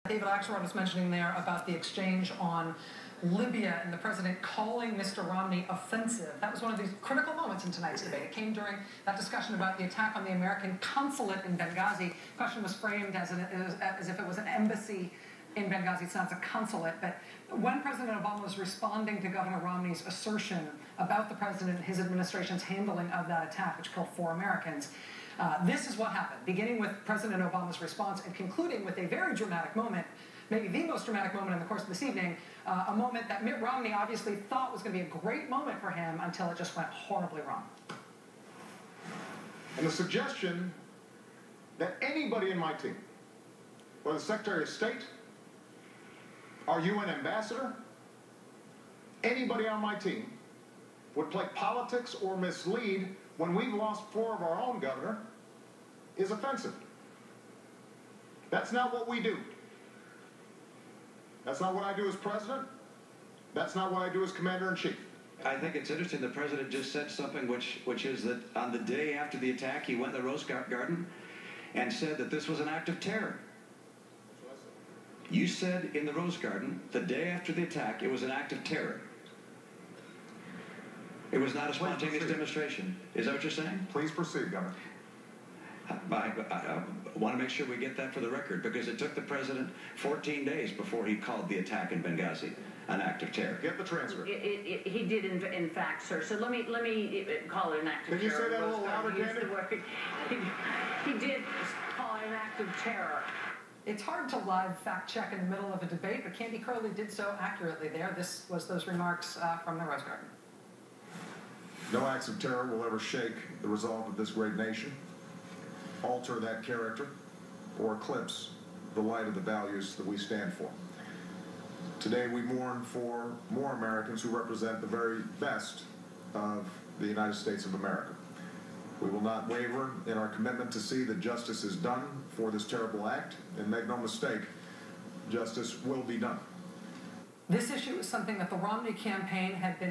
David Axelrod was mentioning there about the exchange on Libya and the president calling Mr. Romney offensive. That was one of these critical moments in tonight's debate. It came during that discussion about the attack on the American consulate in Benghazi. The question was framed as if it was an embassy in Benghazi. It's not, it's a consulate. But when President Obama was responding to Governor Romney's assertion about the president and his administration's handling of that attack, which killed 4 Americans, this is what happened, beginning with President Obama's response and concluding with a very dramatic moment, maybe the most dramatic moment in the course of this evening, a moment that Mitt Romney obviously thought was going to be a great moment for him until it just went horribly wrong. And the suggestion that anybody in my team, whether the Secretary of State, our UN ambassador, anybody on my team would play politics or mislead when we've lost 4 of our own, Governor, is offensive. That's not what we do. That's not what I do as president. That's not what I do as commander-in-chief. I think it's interesting the president just said something which is that on the day after the attack, he went in the Rose Garden and said that this was an act of terror. You said in the Rose Garden, the day after the attack, it was an act of terror. It was not a spontaneous demonstration. Is that what you're saying? Please proceed, Governor. I want to make sure we get that for the record, because it took the president 14 days before he called the attack in Benghazi an act of terror. Get the transcript. He did, in fact, sir. So let me call it an act of terror. Can you say that a little louder, Candy? He did call it an act of terror. It's hard to live fact check in the middle of a debate, but Candy Corolly did so accurately there. This was those remarks from the Rose Garden. No acts of terror will ever shake the resolve of this great nation, alter that character, or eclipse the light of the values that we stand for. Today we mourn for more Americans who represent the very best of the United States of America. We will not waver in our commitment to see that justice is done for this terrible act, and make no mistake, justice will be done. This issue is something that the Romney campaign had been